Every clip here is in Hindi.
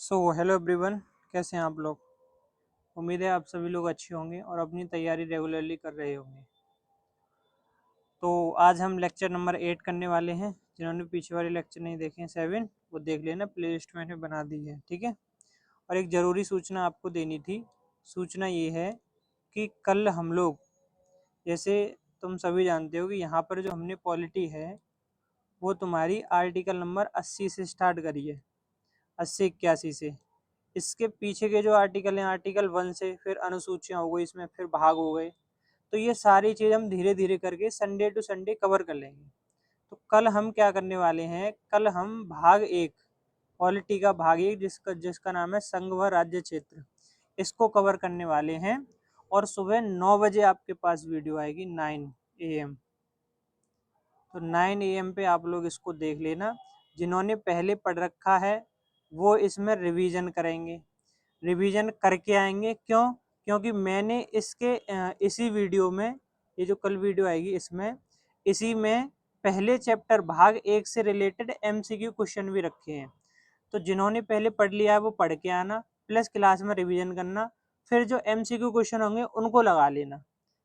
हेलो एवरीवन, कैसे हैं आप लोग। उम्मीद है आप सभी लोग अच्छे होंगे और अपनी तैयारी रेगुलरली कर रहे होंगे। तो आज हम लेक्चर नंबर 8 करने वाले हैं। जिन्होंने पीछे वाले लेक्चर नहीं देखे हैं 7, वो देख लेना, प्ले लिस्ट मैंने बना दी है, ठीक है। और एक ज़रूरी सूचना आपको देनी थी। सूचना ये है कि कल हम लोग, जैसे तुम सभी जानते हो कि यहाँ पर जो हमने पॉलिटी है वो तुम्हारी आर्टिकल नंबर 80 से स्टार्ट करी है, 80-81 से। इसके पीछे के जो आर्टिकल हैं, आर्टिकल 1 से फिर अनुसूचियाँ हो गई, इसमें फिर भाग हो गए। तो ये सारी चीज़ हम धीरे धीरे करके संडे टू संडे कवर कर लेंगे। तो कल हम क्या करने वाले हैं, कल हम भाग 1, पॉलिटी का भाग 1, जिसका जिसका नाम है संघ व राज्य क्षेत्र, इसको कवर करने वाले हैं। और सुबह 9 बजे आपके पास वीडियो आएगी, 9 AM। तो 9 AM पे आप लोग इसको देख लेना। जिन्होंने पहले पढ़ रखा है वो इसमें रिवीजन करेंगे, रिवीजन करके आएंगे। क्यों? क्योंकि मैंने इसी वीडियो में, ये जो कल वीडियो आएगी इसमें, इसी में पहले चैप्टर भाग 1 से रिलेटेड MCQ क्वेश्चन भी रखे हैं। तो जिन्होंने पहले पढ़ लिया है वो पढ़ के आना, प्लस क्लास में रिवीजन करना। फिर जो MCQ क्वेश्चन होंगे उनको लगा लेना,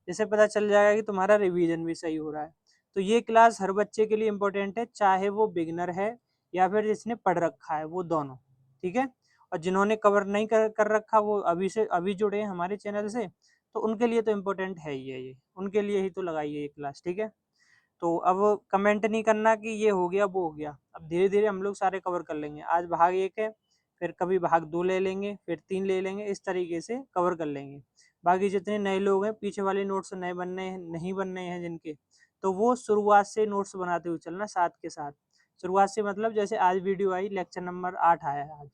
जिससे पता चल जाएगा कि तुम्हारा रिवीजन भी सही हो रहा है। तो ये क्लास हर बच्चे के लिए इम्पोर्टेंट है, चाहे वो बिगनर है या फिर जिसने पढ़ रखा है, वो दोनों, ठीक है। और जिन्होंने कवर नहीं कर रखा वो अभी जुड़े हैं हमारे चैनल से, तो उनके लिए तो इम्पोर्टेंट है ही है, ये उनके लिए ही तो लगाई है ये क्लास, ठीक है। तो अब कमेंट नहीं करना कि ये हो गया वो हो गया। अब धीरे धीरे हम लोग सारे कवर कर लेंगे। आज भाग 1 है, फिर कभी भाग 2 ले लेंगे, फिर 3 ले लेंगे, इस तरीके से कवर कर लेंगे। बाकी जितने नए लोग हैं, पीछे वाले नोट्स नए बनने हैं, नहीं बनने हैं जिनके, तो वो शुरुआत से नोट्स बनाते हुए चलना साथ के साथ। शुरुआत से मतलब जैसे आज वीडियो आई, लेक्चर नंबर 8 आया है आज,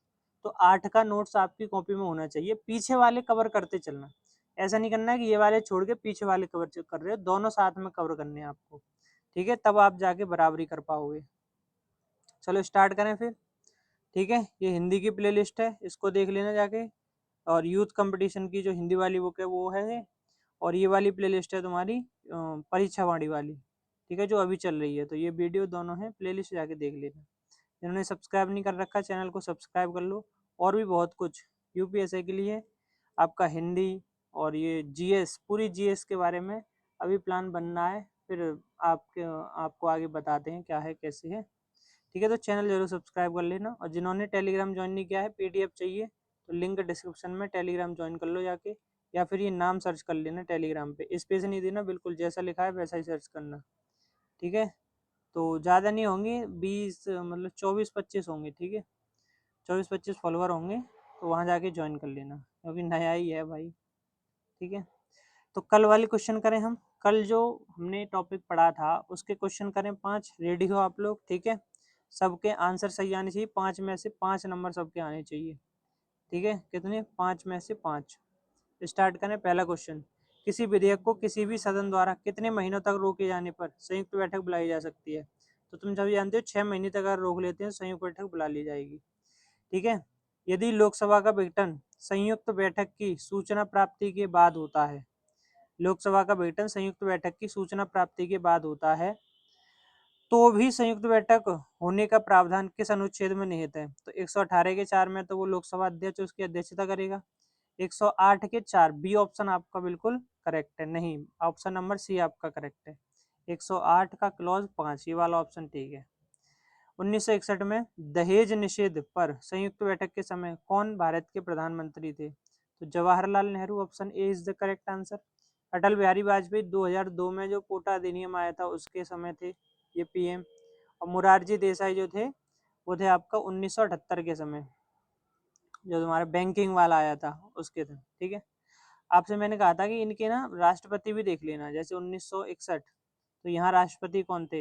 तो 8 का नोट्स आपकी कॉपी में होना चाहिए। पीछे वाले कवर करते चलना, ऐसा नहीं करना है कि ये वाले छोड़ के पीछे वाले कवर कर रहे हो, दोनों साथ में कवर करने हैं आपको, ठीक है। तब आप जाके बराबरी कर पाओगे। चलो स्टार्ट करें फिर, ठीक है। ये हिंदी की प्लेलिस्ट है, इसको देख लेना जाके। और यूथ कंपटीशन की जो हिंदी वाली बुक है वो है ये। और ये वाली प्लेलिस्ट है तुम्हारी परीक्षा वाणी वाली, ठीक है, जो अभी चल रही है। तो ये वीडियो दोनों है, प्लेलिस्ट जाके देख लेना। जिन्होंने सब्सक्राइब नहीं कर रखा चैनल को सब्सक्राइब कर लो। और भी बहुत कुछ UPSC के लिए, आपका हिंदी और ये GS, पूरी GS के बारे में अभी प्लान बनना है। फिर आपको आगे बताते हैं क्या है कैसे है, ठीक है। तो चैनल जरूर सब्सक्राइब कर लेना। और जिन्होंने टेलीग्राम ज्वाइन नहीं किया है, PDF चाहिए तो लिंक डिस्क्रिप्शन में, टेलीग्राम ज्वाइन कर लो जाके, या फिर ये नाम सर्च कर लेना टेलीग्राम पे, स्पेस नहीं देना, बिल्कुल जैसा लिखा है वैसा ही सर्च करना, ठीक है। तो ज़्यादा नहीं होंगे, 20 मतलब 24-25 होंगे, ठीक है। 24-25 फॉलोवर होंगे, तो वहाँ जाके ज्वाइन कर लेना, क्योंकि नया ही है भाई, ठीक है। तो कल वाले क्वेश्चन करें हम। कल जो हमने टॉपिक पढ़ा था उसके क्वेश्चन करें 5। रेडी हो आप लोग, ठीक है। सबके आंसर सही आने चाहिए, 5 में से 5 नंबर सबके आने चाहिए, ठीक है। कितने? 5 में से 5। स्टार्ट करें। पहला क्वेश्चन, किसी विधेयक को किसी भी सदन द्वारा कितने महीनों तक रोके जाने पर संयुक्त बैठक बुलाई जा सकती है? तो तुम सभी जानते हो 6 महीने तक अगर रोक लेते हैं संयुक्त बैठक बुला ली जाएगी, ठीक है। यदि लोकसभा का विघटन संयुक्त बैठक की सूचना प्राप्ति के बाद होता है, लोकसभा का विघटन संयुक्त बैठक की सूचना प्राप्ति के बाद होता है, तो भी संयुक्त बैठक होने का प्रावधान किस अनुच्छेद में निहित है? तो 118 के 4 में तो वो लोकसभा अध्यक्ष उसकी अध्यक्षता करेगा। 108 के 4, बी ऑप्शन आपका बिल्कुल करेक्ट है, नहीं, ऑप्शन नंबर सी आपका करेक्ट है। 108 का क्लॉज 5, ये वाला ऑप्शन ठीक है। 1961 में दहेज निषेध पर संयुक्त बैठक के समय कौन भारत के प्रधानमंत्री थे? तो Jawaharlal Nehru, option A is the correct answer. Atal Bihari Vajpayee 2002 में जो कोटा अधिनियम आया था उसके समय थे ये PM। और मुरारजी देसाई जो थे वो थे आपका 1978 के समय, जो तुम्हारा बैंकिंग वाला आया था उसके थे, ठीक है। आपसे मैंने कहा था कि इनके ना राष्ट्रपति भी देख लेना, जैसे 1961, तो यहाँ राष्ट्रपति कौन थे?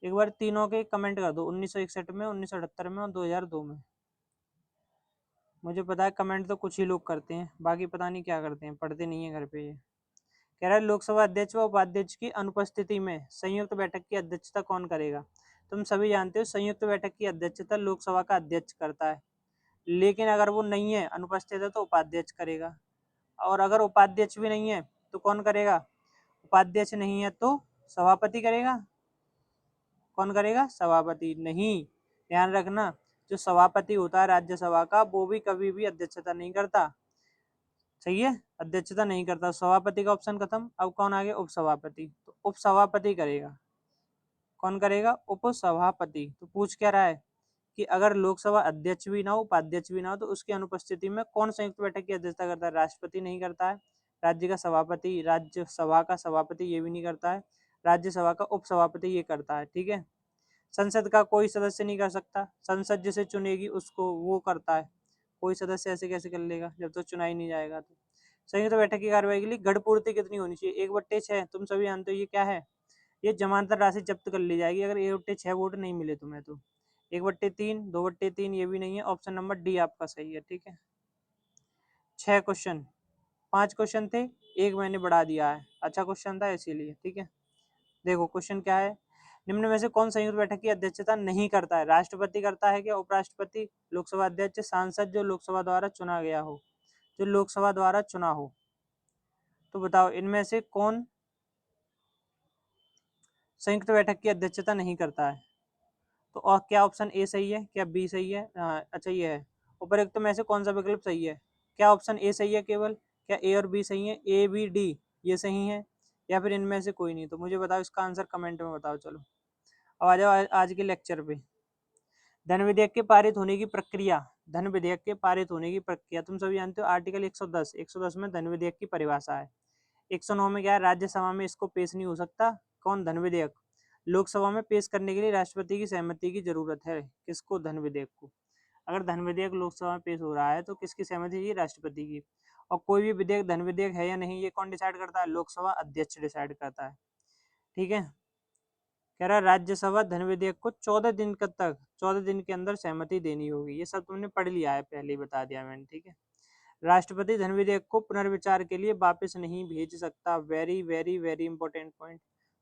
एक बार तीनों के कमेंट कर दो, 1961 में, 1978 में और 2002 में। मुझे पता है कमेंट तो कुछ ही लोग करते हैं, बाकी पता नहीं क्या करते हैं, पढ़ते नहीं है घर पे। ये कह रहा है लोकसभा अध्यक्ष व उपाध्यक्ष की अनुपस्थिति में संयुक्त बैठक की अध्यक्षता कौन करेगा? तुम सभी जानते हो संयुक्त बैठक की अध्यक्षता लोकसभा का अध्यक्ष करता है, लेकिन अगर वो नहीं है, अनुपस्थित है, तो उपाध्यक्ष करेगा। और अगर उपाध्यक्ष भी नहीं है तो कौन करेगा? उपाध्यक्ष नहीं है तो सभापति करेगा। कौन करेगा? सभापति। नहीं, ध्यान रखना, जो सभापति होता है राज्यसभा का वो भी कभी भी अध्यक्षता नहीं करता। सही है, अध्यक्षता नहीं करता। सभापति का ऑप्शन खत्म। अब कौन आ गया? उपसभापति। तो उपसभापति करेगा। कौन करेगा? उपसभापति। तो पूछ क्या रहा है कि अगर लोकसभा अध्यक्ष भी ना हो, उपाध्यक्ष भी ना हो, तो उसकी अनुपस्थिति में कौन संयुक्त बैठक की अध्यक्षता करता है? राष्ट्रपति नहीं करता है, राज्य का सभापति, राज्यसभा का सभापति ये भी नहीं करता है, राज्यसभा का उपसभापति ये करता है। ठीक है, संसद का कोई सदस्य नहीं कर सकता, संसद जिसे चुनेगी उसको वो करता है। कोई सदस्य ऐसे कैसे कर लेगा जब तक चुना ही नहीं जाएगा? तो संयुक्त बैठक की कार्रवाई के लिए गढ़पूर्ति कितनी होनी चाहिए? 1/6। तुम सभी जानते हो ये क्या है? ये जमानत राशि जब्त कर ली जाएगी अगर 1/6 वोट नहीं मिले तुम्हें तो। 1/3, 2/3 ये भी नहीं है। ऑप्शन नंबर डी आपका सही है। ठीक है, 6 क्वेश्चन, 5 क्वेश्चन थे, एक मैंने बढ़ा दिया है। अच्छा क्वेश्चन था इसीलिए। ठीक है, देखो क्वेश्चन क्या है। निम्न में से कौन संयुक्त बैठक की अध्यक्षता नहीं करता है? राष्ट्रपति करता है क्या? उपराष्ट्रपति, लोकसभा अध्यक्ष, सांसद जो लोकसभा द्वारा चुना गया हो, जो लोकसभा द्वारा चुना हो। तो बताओ इनमें से कौन संयुक्त बैठक की अध्यक्षता नहीं करता है? तो और क्या ऑप्शन ए सही है, क्या बी सही है? अच्छा ये है। उपरोक्त में से कौन सा विकल्प सही है? क्या ऑप्शन ए सही है केवल? क्या ए और बी सही है? ए बी डी ये सही है या फिर इनमें से कोई नहीं? तो मुझे बताओ, इसका आंसर कमेंट में बताओ। चलो अब आ जाओ आज के लेक्चर पे। धन विधेयक के पारित होने की प्रक्रिया। धन विधेयक के पारित होने की प्रक्रिया तुम सभी जानते हो। आर्टिकल 110 में धन विधेयक की परिभाषा है। 109 में क्या है? राज्यसभा में इसको पेश नहीं हो सकता। कौन? धन विधेयक। लोकसभा में पेश करने के लिए राष्ट्रपति की सहमति की जरूरत है। किसको? धन विधेयक को। अगर धन विधेयक लोकसभा में पेश हो रहा है तो किसकी सहमति चाहिए? राष्ट्रपति की। और कोई भी विधेयक धन विधेयक है या नहीं ये कौन डिसाइड करता है? लोकसभा अध्यक्ष डिसाइड करता है। ठीक है, कह रहा है राज्यसभा धन विधेयक को 14 दिन के अंदर सहमति देनी होगी। ये सब तुमने पढ़ लिया है, पहले ही बता दिया मैंने। ठीक है, राष्ट्रपति धन विधेयक को पुनर्विचार के लिए वापस नहीं भेज सकता। Very very very important point.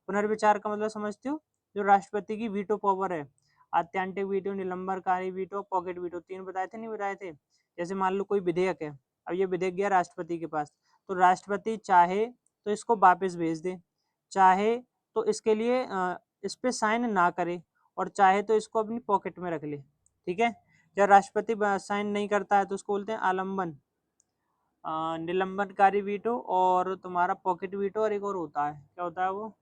पुनर्विचार का मतलब समझते हो? जो राष्ट्रपति की वीटो पावर है, आत्यांतिक वीटो, निलंबनकारी वीटो, पॉकेट वीटो, 3 बताए थे नहीं बताए थे? जैसे मान लो कोई विधेयक है, अब ये विधेयक गया राष्ट्रपति के पास, तो राष्ट्रपति चाहे तो इसको वापस भेज दे, चाहे तो इसके लिए इस पे साइन ना करे, और चाहे तो इसको अपनी पॉकेट में रख ले। ठीक है, जब राष्ट्रपति साइन नहीं करता है तो उसको बोलते हैं आलम्बन, निलंबनकारी वीटो, और तुम्हारा पॉकेट वीटो, और एक और होता है, क्या होता है वो?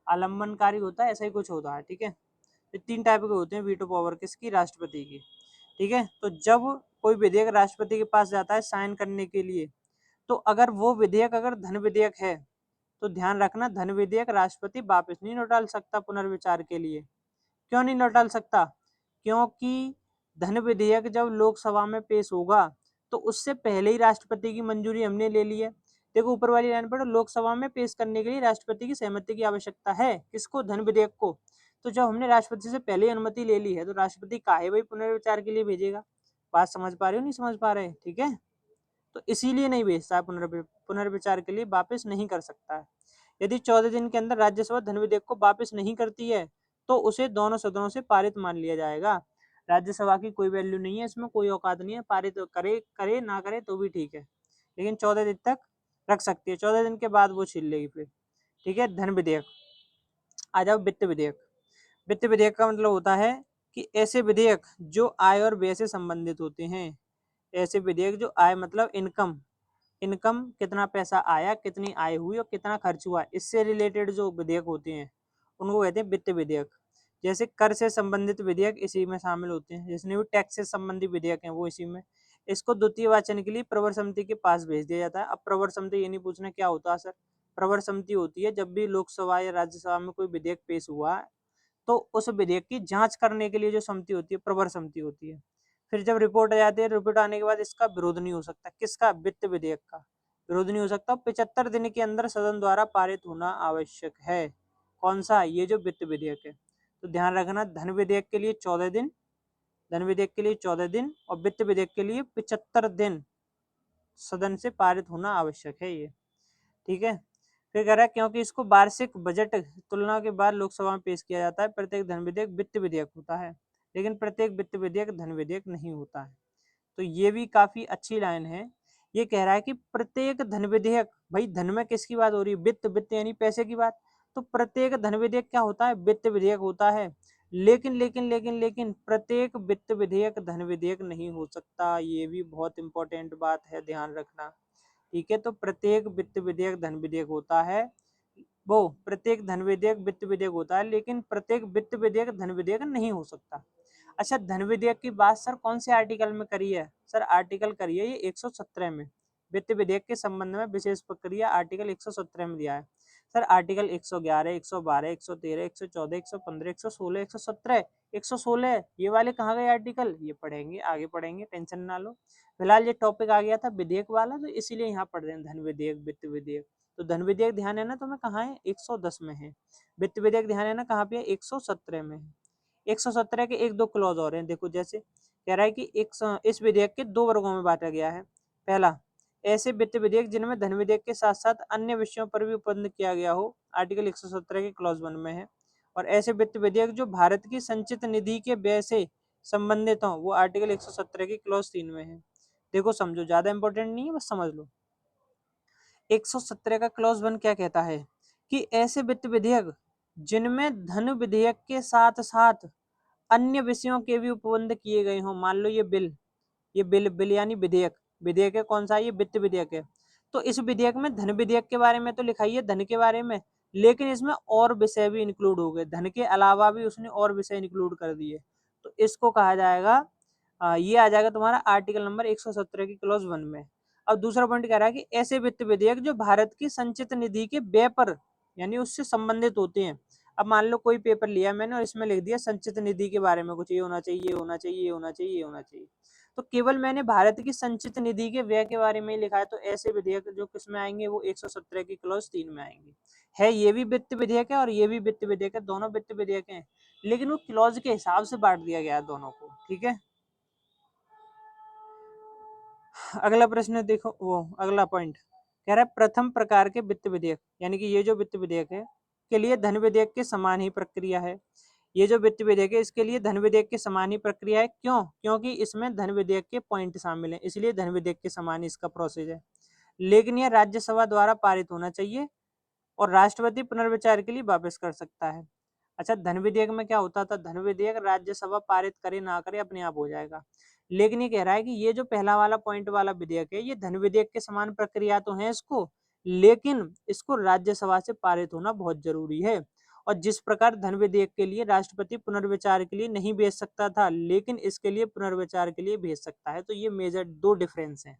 आलम्बनकारी होता है, ऐसा ही कुछ होता है। ठीक है, ये 3 टाइप के होते हैं वीटो पावर किसकी? राष्ट्रपति की। ठीक है, तो जब कोई विधेयक राष्ट्रपति के पास जाता है साइन करने के लिए, तो अगर वो विधेयक अगर धन विधेयक है तो ध्यान रखना धन विधेयक राष्ट्रपति वापस नहीं लौटा सकता पुनर्विचार के लिए। क्यों नहीं लौटा सकता? क्योंकि धन विधेयक जब लोकसभा में पेश होगा तो उससे पहले ही राष्ट्रपति की मंजूरी हमने ले ली है। देखो ऊपर वाली लाइन पढ़ो, लोकसभा में पेश करने के लिए राष्ट्रपति की सहमति की आवश्यकता है। किसको? धन विधेयक को। तो जब हमने राष्ट्रपति से पहले अनुमति ले ली है तो राष्ट्रपति काहे भाई पुनर्विचार के लिए भेजेगा? बात समझ पा रहे हो? नहीं समझ पा रहे? ठीक है, तो इसीलिए नहीं भेजता है, पुनर्विचार के लिए वापस नहीं कर सकता है। यदि 14 दिन के अंदर राज्यसभा धन विधेयक को वापस नहीं करती है तो उसे दोनों सदनों से पारित मान लिया जाएगा। राज्यसभा की कोई वैल्यू नहीं है इसमें, कोई औकात नहीं है, पारित करे करे ना करे तो भी ठीक है, लेकिन 14 दिन तक रख सकती है। 14 दिन के बाद वो छीन लेगी फिर। ठीक है, धन विधेयक। आ जाओ वित्त विधेयक। वित्त विधेयक का मतलब होता है कि ऐसे विधेयक जो आय और व्यय से संबंधित होते हैं। ऐसे विधेयक जो आय मतलब इनकम, इनकम कितना पैसा आया, कितनी आय हुई और कितना खर्च हुआ, इससे रिलेटेड जो विधेयक होते हैं उनको कहते हैं वित्त विधेयक। जैसे कर से संबंधित विधेयक इसी में शामिल होते हैं, जिसने भी टैक्स से संबंधित विधेयक हैं वो इसी में। इसको द्वितीय वाचन के लिए प्रवर समिति के पास भेज दिया जाता है। अब प्रवर समिति ये नहीं पूछना क्या होता है सर, प्रवर समिति होती है जब भी लोकसभा या राज्यसभा में कोई विधेयक पेश हुआ तो उस विधेयक की जांच करने के लिए जो समिति होती है प्रवर समिति होती है। फिर जब रिपोर्ट आ जाती है, रिपोर्ट आने के बाद इसका विरोध नहीं हो सकता। किसका? वित्त विधेयक का विरोध नहीं हो सकता। 75 दिन के अंदर सदन द्वारा पारित होना आवश्यक है। कौन सा? ये जो वित्त विधेयक है। तो ध्यान रखना धन विधेयक के लिए 14 दिन, धन विधेयक के लिए 14 दिन और वित्त विधेयक के लिए 75 दिन सदन से पारित होना आवश्यक है ये। ठीक है, फिर कह रहा है क्योंकि इसको वार्षिक बजट तुलना के बाद लोकसभा में पेश किया जाता है। प्रत्येक धन विधेयक वित्त विधेयक होता है, लेकिन प्रत्येक वित्त विधेयक धन विधेयक नहीं होता है। तो ये भी काफी अच्छी लाइन है। ये कह रहा है कि प्रत्येक धन विधेयक, भाई धन में किसकी बात हो रही है? वित्त, वित्त यानी पैसे की बात। तो प्रत्येक धन विधेयक क्या होता है? वित्त विधेयक होता है। लेकिन प्रत्येक वित्त विधेयक धन विधेयक नहीं हो सकता। ये भी बहुत इंपॉर्टेंट बात है, ध्यान रखना। ठीक है, तो प्रत्येक वित्त विधेयक धन विधेयक होता है, वो प्रत्येक धन विधेयक वित्त विधेयक होता है, लेकिन प्रत्येक वित्त विधेयक धन विधेयक नहीं हो सकता। अच्छा, धन विधेयक की बात सर कौन से आर्टिकल में करी है? सर आर्टिकल करी है ये 117 में। वित्त विधेयक के संबंध में विशेष प्रक्रिया आर्टिकल 117 में दिया है। सर आर्टिकल 111, 112, 113, 114, 115, 116, 117, 116 ये वाले कहाँ गए आर्टिकल? ये पढ़ेंगे, आगे पढ़ेंगे, टेंशन ना लो। फिलहाल ये टॉपिक आ गया था विधेयक वाला, तो इसीलिए यहाँ पढ़ रहे हैं धन विधेयक वित्त विधेयक। तो धन विधेयक ध्यान है ना तुम्हें कहाँ है? 110 में है। वित्त विधेयक ध्यान है ना कहाँ पे है? 117 में है। 117 के एक दो क्लॉज और हैं, देखो जैसे कह रहा है कि इस विधेयक के दो वर्गों में बांटा गया है। पहला, ऐसे वित्त विधेयक जिनमें धन विधेयक के साथ साथ अन्य विषयों पर भी उपबंध किया गया हो, आर्टिकल 117 के क्लॉज 1 में है। और ऐसे वित्त विधेयक जो भारत की संचित निधि के व्यय से संबंधित हों, वो आर्टिकल 117 की क्लॉज 3 में है। देखो समझो, ज्यादा इंपॉर्टेंट नहीं है, बस समझ लो। 117 का क्लॉज 1 क्या कहता है कि ऐसे वित्त विधेयक जिनमें धन विधेयक के साथ साथ अन्य विषयों के भी उपबंध किए गए हों, मान लो ये बिल यानी विधेयक, विधेयक है कौन सा? ये वित्त विधेयक है। तो इस विधेयक में धन विधेयक के बारे में तो लिखा ही है, धन के बारे में, लेकिन इसमें और विषय भी इंक्लूड हो गए, धन के अलावा भी उसने और विषय इंक्लूड कर दिए। तो इसको कहा जाएगा, ये आ जाएगा तुम्हारा आर्टिकल नंबर 117 की क्लॉज 1 में। अब दूसरा पॉइंट कह रहा है कि ऐसे वित्त विधेयक जो भारत की संचित निधि के व्यय पर यानी उससे संबंधित होते हैं। अब मान लो कोई पेपर लिया मैंने और इसमें लिख दिया संचित निधि के बारे में कुछ, ये होना चाहिए, ये होना चाहिए, ये होना चाहिए, ये होना चाहिए, तो केवल मैंने भारत की संचित निधि के व्यय के बारे में ही लिखा है, तो ऐसे विधेयक जो किसमें आएंगे? वो 117 की क्लॉज 3 में आएंगे। है ये भी वित्त विधेयक है और ये भी वित्त विधेयक है, दोनों वित्त विधेयक हैं, लेकिन वो क्लॉज के हिसाब से बांट दिया गया है दोनों को। ठीक है, अगला प्रश्न देखो, वो अगला पॉइंट कह रहा है प्रथम प्रकार के वित्त विधेयक, यानी कि ये जो वित्त विधेयक है के लिए धन विधेयक के समान ही प्रक्रिया है। ये जो वित्त विधेयक है इसके लिए धन विधेयक के समान ही प्रक्रिया है। क्यों? क्योंकि इसमें धन विधेयक के पॉइंट शामिल हैं, इसलिए धन विधेयक के समान ही इसका प्रोसेस है। लेकिन यह राज्यसभा द्वारा पारित होना चाहिए और राष्ट्रपति पुनर्विचार के लिए वापस कर सकता है। अच्छा, धन विधेयक में क्या होता था? धन विधेयक राज्यसभा पारित करे ना करे अपने आप हो जाएगा, लेकिन ये कह रहा है कि ये जो पहला वाला पॉइंट वाला विधेयक है, ये धन विधेयक के समान प्रक्रिया तो है इसको, लेकिन इसको राज्यसभा से पारित होना बहुत जरूरी है। और जिस प्रकार धन विधेयक के लिए राष्ट्रपति पुनर्विचार के लिए नहीं भेज सकता था, लेकिन इसके लिए पुनर्विचार के लिए भेज सकता है, तो ये मेजर दो डिफरेंस है।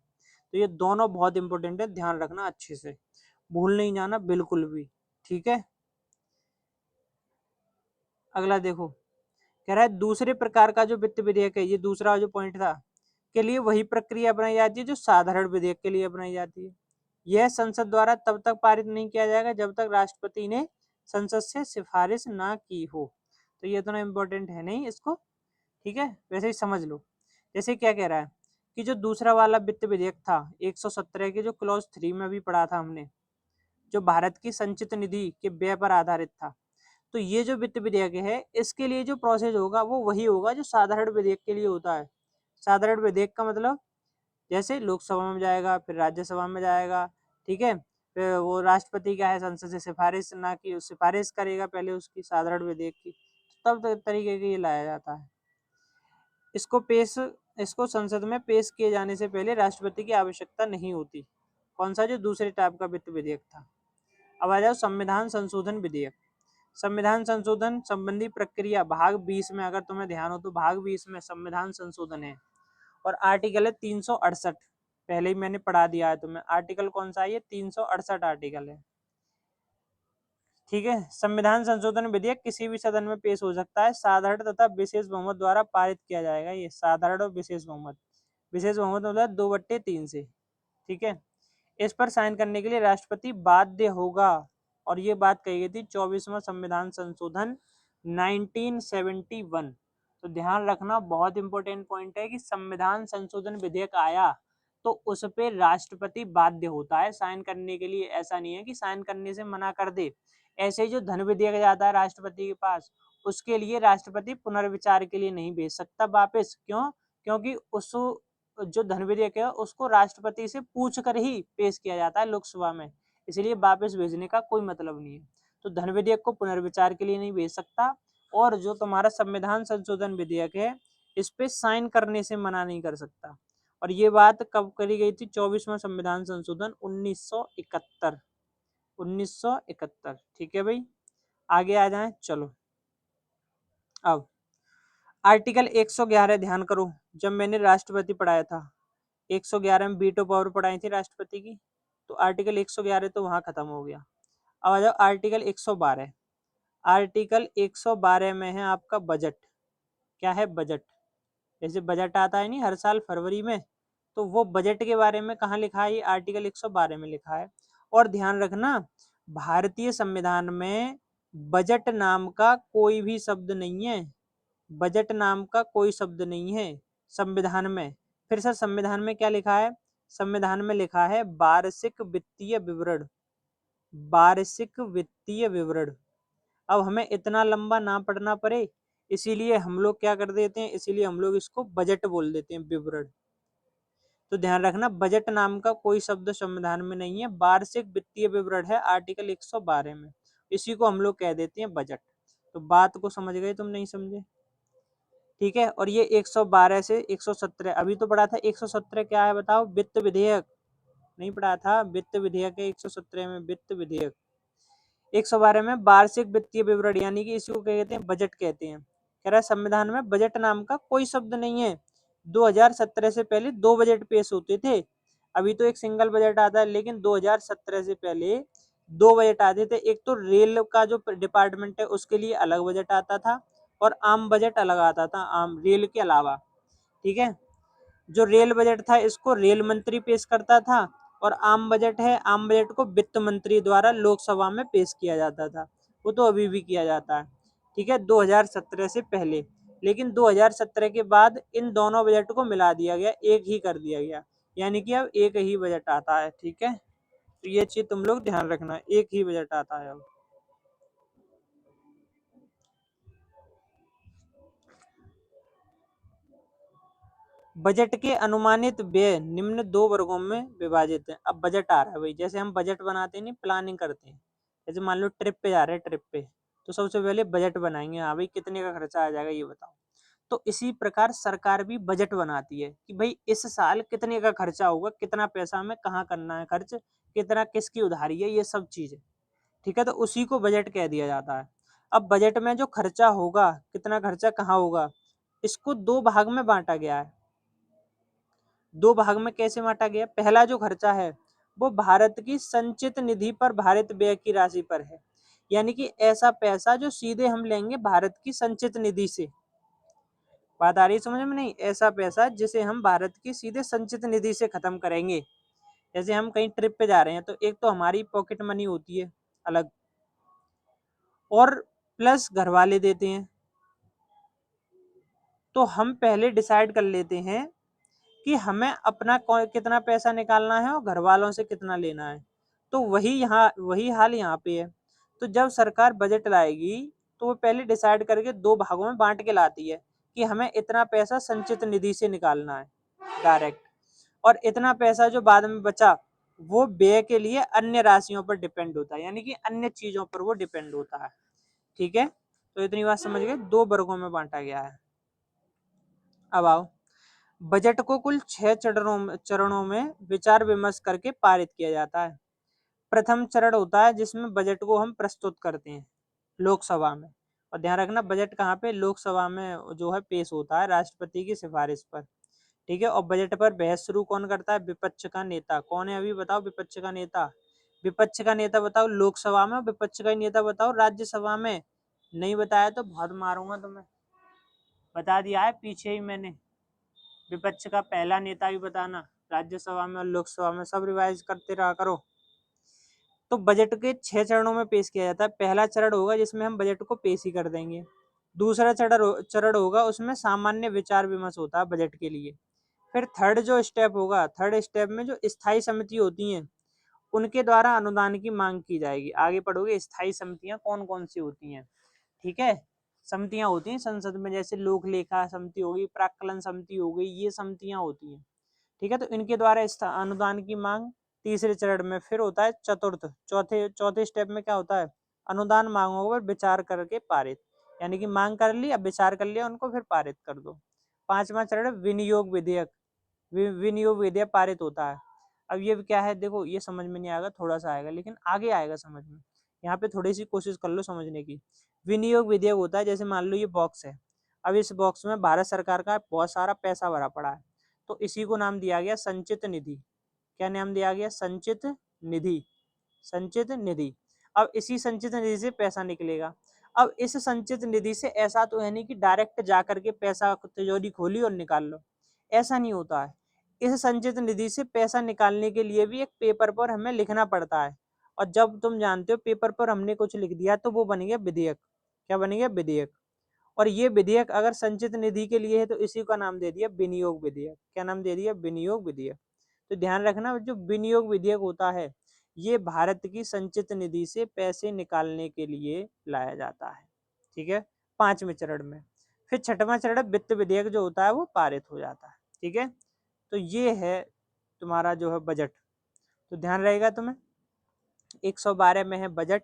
तो ये दोनों बहुत इंपॉर्टेंट है, ध्यान रखना अच्छे से, भूल नहीं जाना बिल्कुल भी। ठीक है, अगला देखो, कह रहा है दूसरे प्रकार का जो वित्त विधेयक है, ये दूसरा जो पॉइंट था, के लिए वही प्रक्रिया अपनाई जाती है जो साधारण विधेयक के लिए अपनाई जाती है। यह संसद द्वारा तब तक पारित नहीं किया जाएगा जब तक राष्ट्रपति ने संसद से सिफारिश ना की हो। तो ये इतना इम्पोर्टेंट है नहीं इसको, ठीक है, वैसे ही समझ लो। जैसे क्या कह रहा है कि जो दूसरा वाला वित्त विधेयक था 117 के जो क्लॉज 3 में भी पढ़ा था हमने, जो भारत की संचित निधि के व्यय पर आधारित था, तो ये जो वित्त विधेयक है इसके लिए जो प्रोसेस होगा वो वही होगा जो साधारण विधेयक के लिए होता है। साधारण विधेयक का मतलब जैसे लोकसभा में जाएगा, फिर राज्यसभा में जाएगा, ठीक है, फिर वो राष्ट्रपति क्या है संसद से सिफारिश ना की सिफारिश करेगा पहले उसकी साधारण विधेयक की, तब तरीके के ये लाया जाता है। इसको संसद में पेश किए जाने से पहले राष्ट्रपति की आवश्यकता नहीं होती। कौन सा? जो दूसरे टाइप का वित्त विधेयक था। अब आ जाओ संविधान संशोधन विधेयक। संविधान संशोधन संबंधी प्रक्रिया भाग 20 में, अगर तुम्हें ध्यान हो तो भाग 20 में संविधान संशोधन है और आर्टिकल है 368। पहले ही मैंने पढ़ा दिया है तुम्हें, आर्टिकल कौन सा है? ये 368 आर्टिकल है। ठीक है, संविधान संशोधन विधेयक किसी भी सदन में पेश हो सकता है, साधारण तथा विशेष बहुमत द्वारा पारित किया जाएगा। ये साधारण और विशेष बहुमत, विशेष बहुमत मतलब 2/3 से। ठीक है, इस पर साइन करने के लिए राष्ट्रपति बाध्य होगा, और ये बात कही गई थी 24वां संविधान संशोधन 1971। तो ध्यान रखना, बहुत इंपॉर्टेंट पॉइंट है कि संविधान संशोधन विधेयक आया तो उस पे राष्ट्रपति बाध्य होता है साइन करने के लिए। ऐसा नहीं है कि साइन करने से मना कर दे। ऐसे ही जो धन विधेयक जाता है राष्ट्रपति के पास, उसके लिए राष्ट्रपति पुनर्विचार के लिए नहीं भेज सकता वापस। क्यों? क्योंकि उस जो धन विधेयक है उसको राष्ट्रपति से पूछ कर ही पेश किया जाता है लोकसभा में, इसलिए वापस भेजने का कोई मतलब नहीं है। तो धन विधेयक को पुनर्विचार के लिए नहीं भेज सकता, और जो तुम्हारा संविधान संशोधन विधेयक है इस पे साइन करने से मना नहीं कर सकता। और ये बात कब करी गई थी? 24वां संविधान संशोधन 1971। 1971। ठीक है भाई, आगे आ जाएं। चलो अब आर्टिकल 111 ध्यान करो। जब मैंने राष्ट्रपति पढ़ाया था 111 में वीटो पावर पढ़ाई थी राष्ट्रपति की, तो आर्टिकल 111 तो वहां खत्म हो गया। अब आ जाओ आर्टिकल 112। आर्टिकल 112 में है आपका बजट। क्या है? बजट। जैसे बजट आता है नहीं हर साल फरवरी में, तो वो बजट के बारे में कहाँ लिखा है? ये आर्टिकल 112 में लिखा है। और ध्यान रखना, भारतीय संविधान में बजट नाम का कोई भी शब्द नहीं है। बजट नाम का कोई शब्द नहीं है संविधान में। फिर से संविधान में क्या लिखा है? संविधान में लिखा है वार्षिक वित्तीय विवरण। वार्षिक वित्तीय विवरण। अब हमें इतना लंबा ना पढ़ना पड़े, इसीलिए हम लोग क्या कर देते हैं, इसीलिए हम लोग इसको बजट बोल देते हैं, विवरण। तो ध्यान रखना, बजट नाम का कोई शब्द संविधान में नहीं है। वार्षिक वित्तीय विवरण है आर्टिकल 112 में, इसी को हम लोग कह देते हैं बजट। तो बात को समझ गए? तुम नहीं समझे? ठीक है। और ये 112 से 117 अभी तो पढ़ा था। 117 क्या है बताओ? वित्त विधेयक। नहीं पढ़ा था? वित्त विधेयक है 117 में, वित्त विधेयक। 112 में वार्षिक वित्तीय विवरण, यानी कि इसी को कहते हैं बजट कहते हैं। कह रहा है संविधान में बजट नाम का कोई शब्द नहीं है। 2017 से पहले 2 बजट पेश होते थे। अभी तो एक सिंगल बजट आता है, लेकिन 2017 से पहले 2 बजट आते थे। एक तो रेल का जो डिपार्टमेंट है उसके लिए अलग बजट आता था, और आम बजट अलग आता था, आम रेल के अलावा। ठीक है। जो रेल बजट था इसको रेल मंत्री पेश करता था, और आम बजट है, आम बजट को वित्त मंत्री द्वारा लोकसभा में पेश किया जाता था। वो तो अभी भी किया जाता है। ठीक है, 2017 से पहले। लेकिन 2017 के बाद इन दोनों बजट को मिला दिया गया, एक ही कर दिया गया, यानी कि अब एक ही बजट आता है। ठीक है, तो ये चीज तुम लोग ध्यान रखना, एक ही बजट आता है अब। बजट के अनुमानित व्यय निम्न 2 वर्गों में विभाजित है। अब बजट आ रहा है भाई, जैसे हम बजट बनाते हैं नहीं, प्लानिंग करते हैं। जैसे मान लो ट्रिप पे जा रहे हैं, ट्रिप पे तो सबसे पहले बजट बनाएंगे। हाँ भाई, कितने का खर्चा आ जाएगा ये बताओ। तो इसी प्रकार सरकार भी बजट बनाती है कि भाई इस साल कितने का खर्चा होगा, कितना पैसा हमें कहाँ करना है खर्च, कितना किसकी उधारी है, ये सब चीजें। ठीक है, तो उसी को बजट कह दिया जाता है। अब बजट में जो खर्चा होगा, कितना खर्चा कहाँ होगा, इसको 2 भाग में बांटा गया है। 2 भाग में कैसे बांटा गया? पहला जो खर्चा है वो भारत की संचित निधि पर भारित व्यय की राशि पर है, यानी कि ऐसा पैसा जो सीधे हम लेंगे भारत की संचित निधि से। बात आ रही है समझ में? नहीं, ऐसा पैसा जिसे हम भारत की सीधे संचित निधि से खत्म करेंगे। जैसे हम कहीं ट्रिप पे जा रहे हैं तो एक तो हमारी पॉकेट मनी होती है अलग, और प्लस घर वाले देते हैं। तो हम पहले डिसाइड कर लेते हैं कि हमें अपना कितना पैसा निकालना है और घर वालों से कितना लेना है। तो वही हाल यहाँ पे है। तो जब सरकार बजट लाएगी तो वो पहले डिसाइड करके 2 भागों में बांट के लाती है कि हमें इतना पैसा संचित निधि से निकालना है डायरेक्ट, और इतना पैसा जो बाद में बचा वो व्यय के लिए अन्य राशियों पर डिपेंड होता है, यानी कि अन्य चीजों पर वो डिपेंड होता है। ठीक है, तो इतनी बात समझ गए, 2 वर्गों में बांटा गया है। अब आओ, बजट को कुल 6 चरणों में विचार विमर्श करके पारित किया जाता है। प्रथम चरण होता है जिसमें बजट को हम प्रस्तुत करते हैं लोकसभा में। और ध्यान रखना, बजट कहाँ पे? लोकसभा में जो है पेश होता है राष्ट्रपति की सिफारिश पर। ठीक है, और बजट पर बहस शुरू कौन करता है? विपक्ष का नेता। कौन है अभी बताओ विपक्ष का नेता? विपक्ष का नेता बताओ लोकसभा में, विपक्ष का नेता बताओ राज्यसभा में। नहीं बताया तो बहुत मारूंगा तुम्हें। बता दिया है पीछे ही मैंने। विपक्ष का पहला नेता भी बताना, राज्यसभा में और लोकसभा में, सब रिवाइज करते रहा करो। तो बजट के 6 चरणों में पेश किया जाता है। पहला चरण होगा जिसमें हम बजट को पेश ही कर देंगे। दूसरा चरण होगा उसमें सामान्य विचार विमर्श होता है बजट के लिए। फिर थर्ड जो स्टेप होगा, थर्ड स्टेप में जो स्थायी समिति होती हैं उनके द्वारा अनुदान की मांग की जाएगी। आगे पढ़ोगे स्थायी समितियां कौन कौन सी होती हैं। ठीक है, समितियां होती हैं संसद में, जैसे लोक लेखा समिति होगी, प्राक्कलन समिति हो गई, ये समितियां होती हैं। ठीक है, तो इनके द्वारा अनुदान की मांग तीसरे चरण में। फिर होता है चौथे स्टेप में क्या होता है? अनुदान मांगों पर विचार करके पारित। यानी कि मांग कर ली, अब विचार कर लिया उनको, फिर पारित कर दो। 5वां चरण विनियोग विधेयक, विनियोग विधेयक पारित होता है। अब ये क्या है देखो, ये समझ में नहीं आएगा, थोड़ा सा आएगा लेकिन आगे आएगा समझ में। यहाँ पे थोड़ी सी कोशिश कर लो समझने की। विनियोग विधेयक होता है, जैसे मान लो ये बॉक्स है, अब इस बॉक्स में भारत सरकार का बहुत सारा पैसा भरा पड़ा है, तो इसी को नाम दिया गया संचित निधि। क्या नाम दिया गया? संचित निधि। संचित निधि। अब इसी संचित निधि से पैसा निकलेगा। अब इस संचित निधि से ऐसा तो है नहीं कि डायरेक्ट जा करके पैसा तिजोरी खोली और निकाल लो, ऐसा नहीं होता है। इस संचित निधि से पैसा निकालने के लिए भी एक पेपर पर हमें लिखना पड़ता है, और जब तुम जानते हो पेपर पर हमने कुछ लिख दिया तो वो बन गया विधेयक। क्या बन गया? विधेयक। और ये विधेयक अगर संचित निधि के लिए है तो इसी का नाम दे दिया विनियोग विधेयक। क्या नाम दे दिया? विनियोग विधेयक। तो ध्यान रखना, जो विनियोग विधेयक होता है ये भारत की संचित निधि से पैसे निकालने के लिए लाया जाता है। ठीक है, 5वें चरण में। फिर 6वां चरण वित्त विधेयक जो होता है वो पारित हो जाता है। ठीक है, तो ये है तुम्हारा जो है बजट। तो ध्यान रहेगा तुम्हें, 112 में है बजट।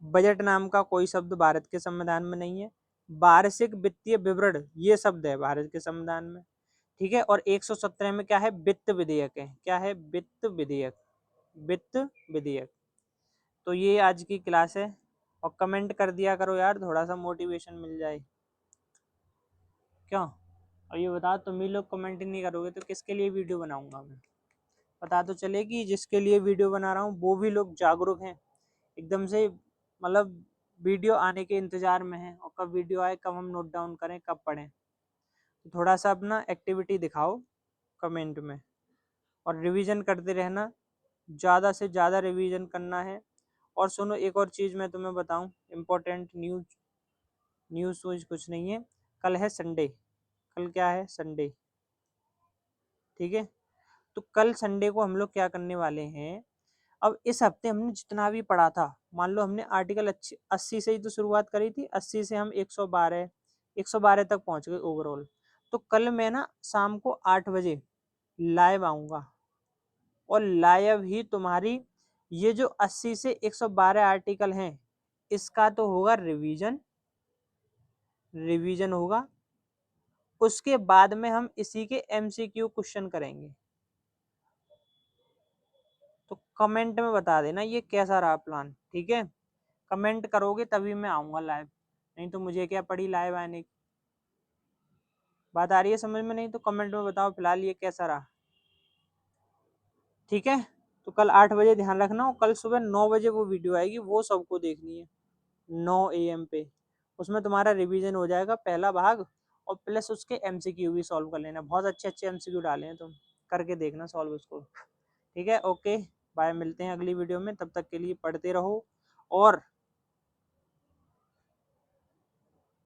बजट नाम का कोई शब्द भारत के संविधान में नहीं है। वार्षिक वित्तीय विवरण ये शब्द है भारत के संविधान में। ठीक है, और 117 में क्या है? वित्त विधेयक है। क्या है? वित्त विधेयक। वित्त विधेयक। तो ये आज की क्लास है, और कमेंट कर दिया करो यार, थोड़ा सा मोटिवेशन मिल जाए। क्यों? और ये बता, तुम ही लोग कमेंट नहीं करोगे तो किसके लिए वीडियो बनाऊंगा मैं? पता तो चले कि जिसके लिए वीडियो बना रहा हूँ वो भी लोग जागरूक हैं एकदम से, मतलब वीडियो आने के इंतजार में है, और कब वीडियो आए, कब हम नोट डाउन करें, कब पढ़ें। तो थोड़ा सा अपना एक्टिविटी दिखाओ कमेंट में, और रिवीजन करते रहना, ज़्यादा से ज़्यादा रिवीजन करना है। और सुनो, एक और चीज़ मैं तुम्हें बताऊं, इम्पोर्टेंट न्यूज़। न्यूज़ वूज कुछ नहीं है, कल है संडे। कल क्या है? संडे। ठीक है, तो कल संडे को हम लोग क्या करने वाले हैं, अब इस हफ्ते हमने जितना भी पढ़ा था, मान लो हमने आर्टिकल 80 से ही तो शुरुआत करी थी, 80 से हम 112 तक पहुंच गए ओवरऑल। तो कल मैं ना शाम को 8 बजे लाइव आऊँगा, और लाइव ही तुम्हारी ये जो 80 से 112 आर्टिकल हैं इसका तो होगा रिवीजन। रिवीजन होगा, उसके बाद में हम इसी के MCQ क्वेश्चन करेंगे। तो कमेंट में बता देना ये कैसा रहा प्लान। ठीक है, कमेंट करोगे तभी मैं आऊँगा लाइव, नहीं तो मुझे क्या पड़ी लाइव आने की। बात आ रही है समझ में? नहीं तो कमेंट में बताओ फिलहाल ये कैसा रहा। ठीक है, तो कल 8 बजे ध्यान रखना, और कल सुबह 9 बजे वो वीडियो आएगी, वो सबको देखनी है 9 AM पे। उसमें तुम्हारा रिवीजन हो जाएगा पहला भाग, और प्लस उसके MCQ भी सॉल्व कर लेना। बहुत अच्छे अच्छे MCQ डाले हैं, तुम करके देखना सॉल्व उसको। ठीक है, ओके बाय, मिलते हैं अगली वीडियो में, तब तक के लिए पढ़ते रहो और